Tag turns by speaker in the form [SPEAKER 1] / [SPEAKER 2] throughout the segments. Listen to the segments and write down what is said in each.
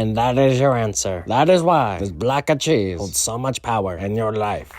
[SPEAKER 1] And that is your answer. That is why this block of cheese holds so much power in your life.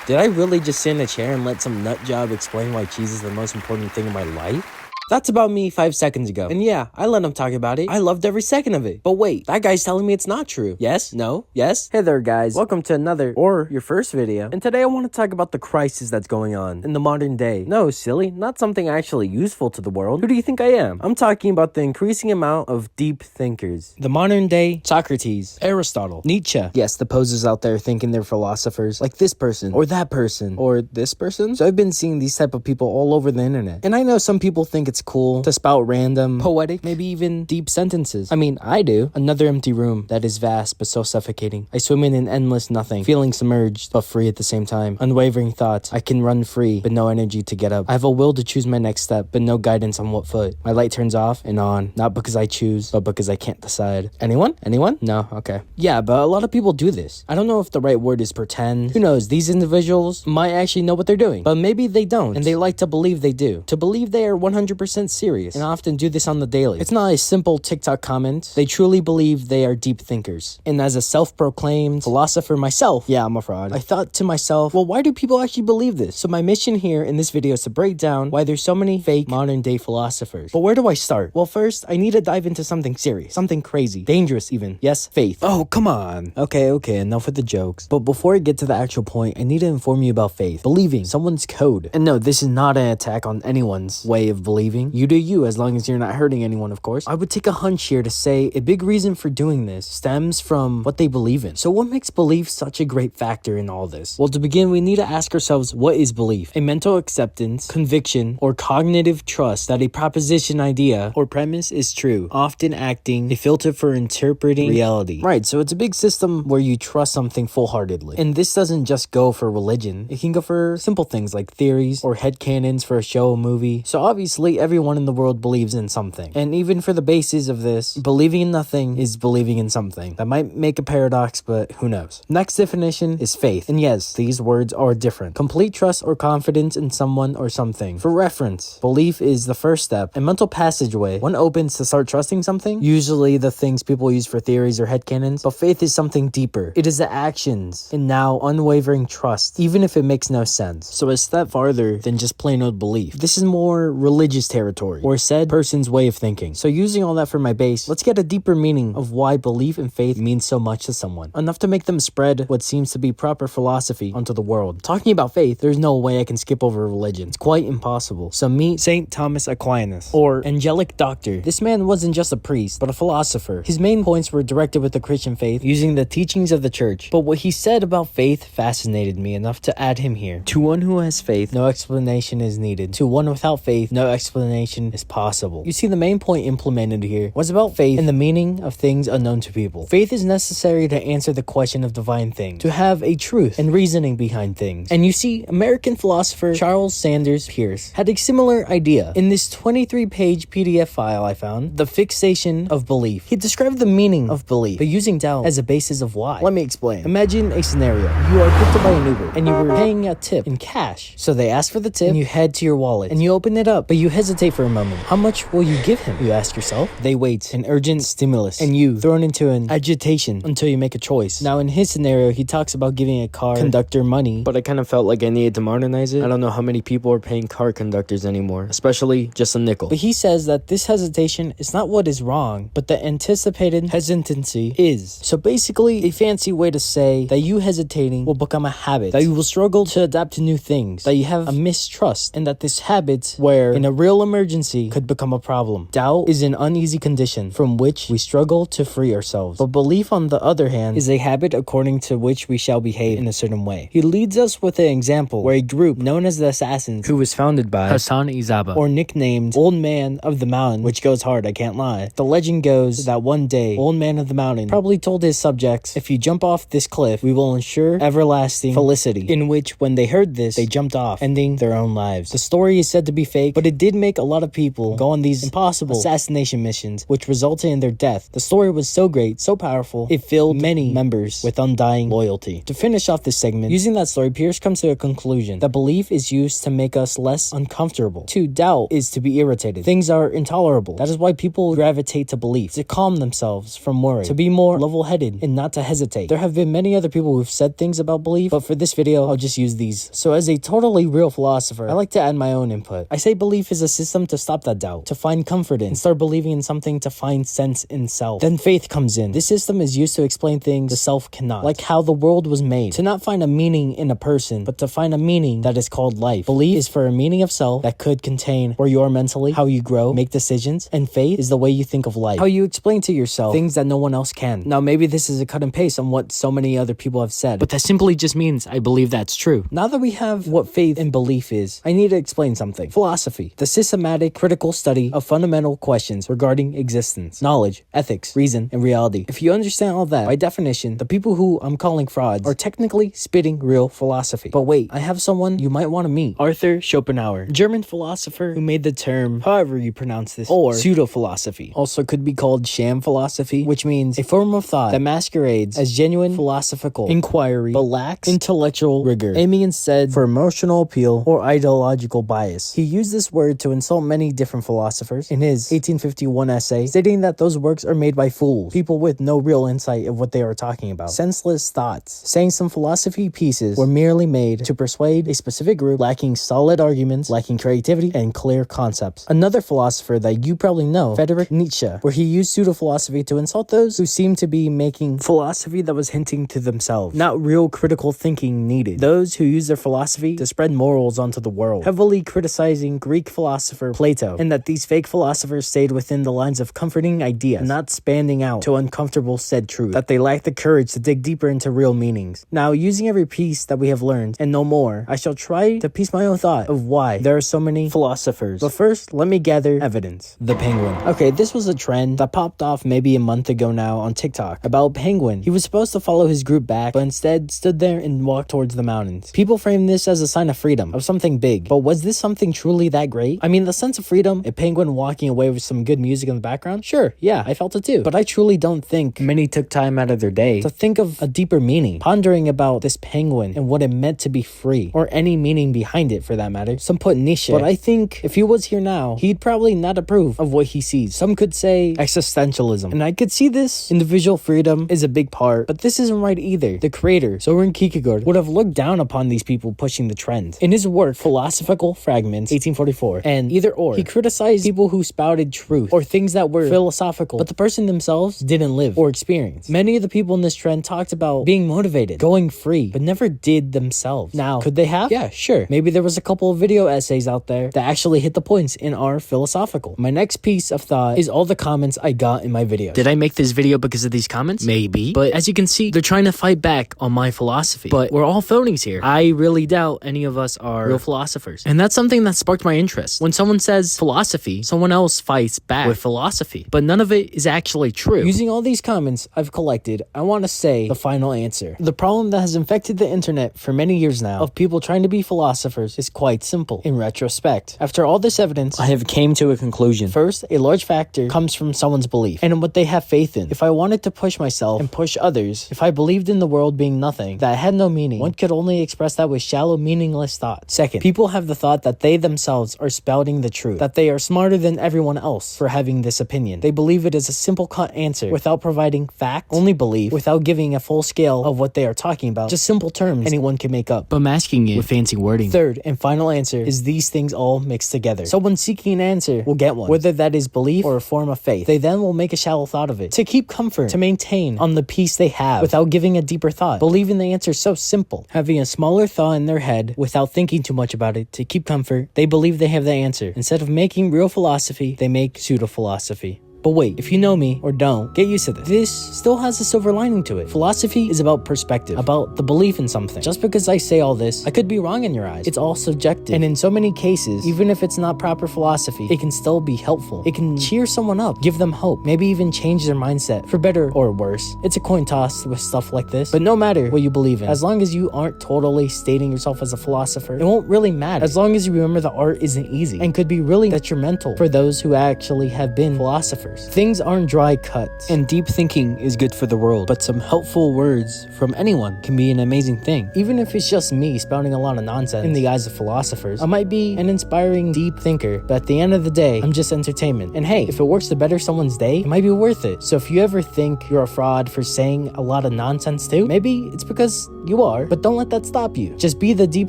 [SPEAKER 1] Did I really just sit in a chair and let some nut job explain why cheese is the most important thing in my life? That's about me 5 seconds ago. And yeah, I let him talk about it. I loved every second of it. But wait, that guy's telling me it's not true. Yes? No? Yes? Hey there, guys. Welcome to another, or your first video. And today I want to talk about the crisis that's going on in the modern day. No, silly, not something actually useful to the world. Who do you think I am? I'm talking about the increasing amount of deep thinkers. The modern day Socrates, Aristotle, Nietzsche. Yes, the posers out there thinking they're philosophers, like this person, or that person, or this person. So I've been seeing these type of people all over the internet. And I know some people think it's cool to spout random, poetic, maybe even deep sentences. I mean, I do. Another empty room that is vast but so suffocating. I swim in an endless nothing, feeling submerged but free at the same time. Unwavering thoughts. I can run free but no energy to get up. I have a will to choose my next step but no guidance on what foot. My light turns off and on, not because I choose but because I can't decide. Anyone? Anyone? No? Okay. Yeah, but a lot of people do this. I don't know if the right word is pretend. Who knows? These individuals might actually know what they're doing, but maybe they don't, and they like to believe they do. To believe they are 100% serious, and often do this on the daily. It's not a simple TikTok comment. They truly believe they are deep thinkers. And as a self-proclaimed philosopher myself, yeah, I'm a fraud, I thought to myself, well, why do people actually believe this? So my mission here in this video is to break down why there's so many fake modern day philosophers. But where do I start? Well, first, I need to dive into something serious, something crazy, dangerous even. Yes, faith. Oh, come on. Okay, enough with the jokes. But before I get to the actual point, I need to inform you about faith. Believing someone's code. And no, this is not an attack on anyone's way of believing. You do you, as long as you're not hurting anyone, of course. I would take a hunch here to say a big reason for doing this stems from what they believe in. So what makes belief such a great factor in all this? Well, to begin, we need to ask ourselves, what is belief? A mental acceptance, conviction, or cognitive trust that a proposition, idea, or premise is true, often acting a filter for interpreting reality. Right, so it's a big system where you trust something full-heartedly. And this doesn't just go for religion. It can go for simple things like theories or headcanons for a show or movie. So obviously, everyone in the world believes in something. And even for the basis of this, believing in nothing is believing in something. That might make a paradox, but who knows? Next definition is faith. And yes, these words are different. Complete trust or confidence in someone or something. For reference, belief is the first step, a mental passageway. One opens to start trusting something, usually the things people use for theories or headcanons, but faith is something deeper. It is the actions and now unwavering trust, even if it makes no sense. So a step farther than just plain old belief. This is more religious territory, or said person's way of thinking. So using all that for my base, let's get a deeper meaning of why belief and faith means so much to someone. Enough to make them spread what seems to be proper philosophy onto the world. Talking about faith, there's no way I can skip over religion. It's quite impossible. So meet St. Thomas Aquinas, or Angelic Doctor. This man wasn't just a priest, but a philosopher. His main points were directed with the Christian faith, using the teachings of the church. But what he said about faith fascinated me enough to add him here. To one who has faith, no explanation is needed. To one without faith, no explanation is possible. You see, the main point implemented here was about faith and the meaning of things unknown to people. Faith is necessary to answer the question of divine things, to have a truth and reasoning behind things. And you see, American philosopher Charles Sanders Peirce had a similar idea. In this 23-page PDF file I found, The Fixation of Belief, he described the meaning of belief, but using doubt as a basis of why. Let me explain. Imagine a scenario. You are picked up by an Uber, and you were paying a tip in cash. So they ask for the tip, and you head to your wallet, and you open it up, but you hesitate for a moment. How much will you give him? You ask yourself. They wait, an urgent stimulus, and you thrown into an agitation until you make a choice. Now in his scenario, he talks about giving a car conductor money, but I kind of felt like I needed to modernize it. I don't know how many people are paying car conductors anymore, especially just a nickel. But he says that this hesitation is not what is wrong, but the anticipated hesitancy is. So basically, a fancy way to say that you hesitating will become a habit, that you will struggle to adapt to new things, that you have a mistrust, and that this habit, where in a real emergency, could become a problem. Doubt is an uneasy condition from which we struggle to free ourselves. But belief, on the other hand, is a habit according to which we shall behave in a certain way. He leads us with an example where a group known as the Assassins, who was founded by Hassan Izaba, or nicknamed Old Man of the Mountain, which goes hard, I can't lie. The legend goes that one day, Old Man of the Mountain probably told his subjects, if you jump off this cliff, we will ensure everlasting felicity. In which, when they heard this, they jumped off, ending their own lives. The story is said to be fake, but it did make a lot of people go on these impossible assassination missions, which resulted in their death. The story was so great, so powerful, it filled many members with undying loyalty. To finish off this segment, using that story, Pierce comes to a conclusion that belief is used to make us less uncomfortable. To doubt is to be irritated. Things are intolerable. That is why people gravitate to belief, to calm themselves from worry, to be more level-headed and not to hesitate. There have been many other people who've said things about belief, but for this video, I'll just use these. So as a totally real philosopher, I like to add my own input. I say belief is a system to stop that doubt, to find comfort in, and start believing in something to find sense in self. Then faith comes in. This system is used to explain things the self cannot, like how the world was made, to not find a meaning in a person, but to find a meaning that is called life. Belief is for a meaning of self that could contain where you are mentally, how you grow, make decisions, and faith is the way you think of life, how you explain to yourself things that no one else can. Now maybe this is a cut and paste on what so many other people have said, but that simply just means I believe that's true. Now that we have what faith and belief is, I need to explain something. Philosophy, the systematic, critical study of fundamental questions regarding existence, knowledge, ethics, reason, and reality. If you understand all that, by definition, the people who I'm calling frauds are technically spitting real philosophy. But wait, I have someone you might want to meet. Arthur Schopenhauer, German philosopher who made the term, however you pronounce this, or pseudo-philosophy. Also could be called sham philosophy, which means a form of thought that masquerades as genuine philosophical inquiry but lacks intellectual rigor, aiming instead for emotional appeal or ideological bias. He used this word to insult many different philosophers in his 1851 essay, stating that those works are made by fools, people with no real insight of what they are talking about, senseless thoughts, saying some philosophy pieces were merely made to persuade a specific group, lacking solid arguments, lacking creativity, and clear concepts. Another philosopher that you probably know, Friedrich Nietzsche, where he used pseudo-philosophy to insult those who seemed to be making philosophy that was hinting to themselves, not real critical thinking needed. Those who use their philosophy to spread morals onto the world, heavily criticizing Greek philosopher Plato, and that these fake philosophers stayed within the lines of comforting ideas, not spanning out to uncomfortable said truth, that they lacked the courage to dig deeper into real meanings. Now, using every piece that we have learned, and no more, I shall try to piece my own thought of why there are so many philosophers. But first, let me gather evidence. The penguin. Okay, this was a trend that popped off maybe a month ago now on TikTok about Penguin. He was supposed to follow his group back, but instead stood there and walked towards the mountains. People framed this as a sign of freedom, of something big. But was this something truly that great? I mean, the sense of freedom, a penguin walking away with some good music in the background? Sure, yeah, I felt it too. But I truly don't think many took time out of their day to think of a deeper meaning, pondering about this penguin and what it meant to be free, or any meaning behind it for that matter. Some put Nietzsche, but I think if he was here now, he'd probably not approve of what he sees. Some could say existentialism, and I could see this. Individual freedom is a big part, but this isn't right either. The creator, Soren Kierkegaard, would have looked down upon these people pushing the trend. In his work, Philosophical Fragments, 1844, and Either Or, he criticized people who spouted truth, or things that were philosophical, but the person themselves didn't live or experience. Many of the people in this trend talked about being motivated, going free, but never did themselves. Now, could they have? Yeah, sure. Maybe there was a couple of video essays out there that actually hit the points and are philosophical. My next piece of thought is all the comments I got in my video. Did I make this video because of these comments? Maybe. But as you can see, they're trying to fight back on my philosophy. But we're all phonies here. I really doubt any of us are real philosophers. And that's something that sparked my interest. When someone says philosophy, someone else fights back with philosophy. But none of it is actually true. Using all these comments I've collected, I want to say the final answer. The problem that has infected the internet for many years now of people trying to be philosophers is quite simple. In retrospect, after all this evidence, I have came to a conclusion. First, a large factor comes from someone's belief and in what they have faith in. If I wanted to push myself and push others, if I believed in the world being nothing, that had no meaning, one could only express that with shallow, meaningless thoughts. Second, people have the thought that they themselves are spouting the truth, that they are smarter than everyone else for having this opinion. They believe it is a simple cut answer without providing fact, only belief, without giving a full scale of what they are talking about, just simple terms anyone can make up, but masking it with fancy wording. Third and final answer is these things all mixed together. Someone seeking an answer will get one, whether that is belief or a form of faith. They then will make a shallow thought of it, to keep comfort, to maintain on the peace they have, without giving a deeper thought, believing the answer so simple, having a smaller thought in their head without thinking too much about it. To keep comfort, they believe they have the answer. Instead of making real philosophy, they make pseudo-philosophy. But wait, if you know me or don't, get used to this. This still has a silver lining to it. Philosophy is about perspective, about the belief in something. Just because I say all this, I could be wrong in your eyes. It's all subjective. And in so many cases, even if it's not proper philosophy, it can still be helpful. It can cheer someone up, give them hope, maybe even change their mindset for better or worse. It's a coin toss with stuff like this. But no matter what you believe in, as long as you aren't totally stating yourself as a philosopher, it won't really matter. As long as you remember that art isn't easy and could be really detrimental for those who actually have been philosophers. Things aren't dry cuts, and deep thinking is good for the world, but some helpful words from anyone can be an amazing thing. Even if it's just me spouting a lot of nonsense in the eyes of philosophers, I might be an inspiring deep thinker, but at the end of the day, I'm just entertainment. And hey, if it works to better someone's day, it might be worth it. So if you ever think you're a fraud for saying a lot of nonsense too, maybe it's because you are, but don't let that stop you. Just be the deep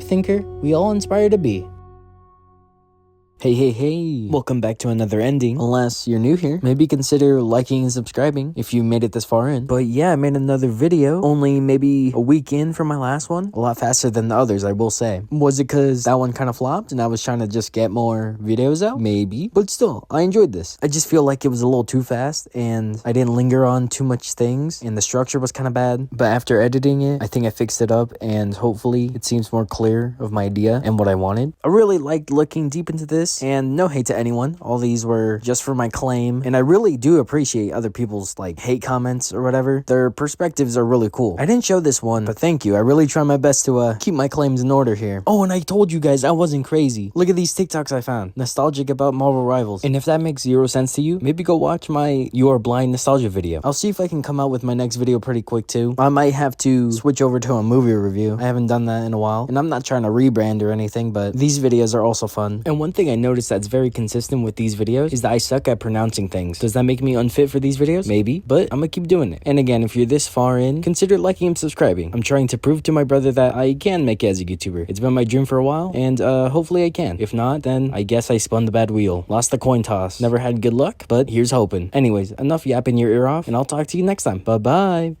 [SPEAKER 1] thinker we all inspire to be. Hey, welcome back to another ending. Unless you're new here, maybe consider liking and subscribing if you made it this far in. But yeah, I made another video, only maybe a week in from my last one. A lot faster than the others, I will say. Was it because that one kind of flopped and I was trying to just get more videos out? Maybe, but still, I enjoyed this. I just feel like it was a little too fast and I didn't linger on too much things and the structure was kind of bad. But after editing it, I think I fixed it up and hopefully it seems more clear of my idea and what I wanted. I really liked looking deep into this. And no hate to anyone. All these were just for my claim. And I really do appreciate other people's like hate comments or whatever. Their perspectives are really cool. I didn't show this one, but thank you. I really try my best to keep my claims in order here. Oh, and I told you guys I wasn't crazy. Look at these TikToks I found. Nostalgic about Marvel Rivals. And if that makes 0 sense to you, maybe go watch my You Are Blind nostalgia video. I'll see if I can come out with my next video pretty quick too. I might have to switch over to a movie review. I haven't done that in a while. And I'm not trying to rebrand or anything, but these videos are also fun. And one thing I noticed that's very consistent with these videos is that I suck at pronouncing things. Does that make me unfit for these videos? Maybe, but I'm gonna keep doing it. And again, if you're this far in, consider liking and subscribing. I'm trying to prove to my brother that I can make it as a YouTuber. It's been my dream for a while, and hopefully I can. If not, then I guess I spun the bad wheel. Lost the coin toss. Never had good luck, but here's hoping. Anyways, enough yapping your ear off, and I'll talk to you next time. Bye-bye.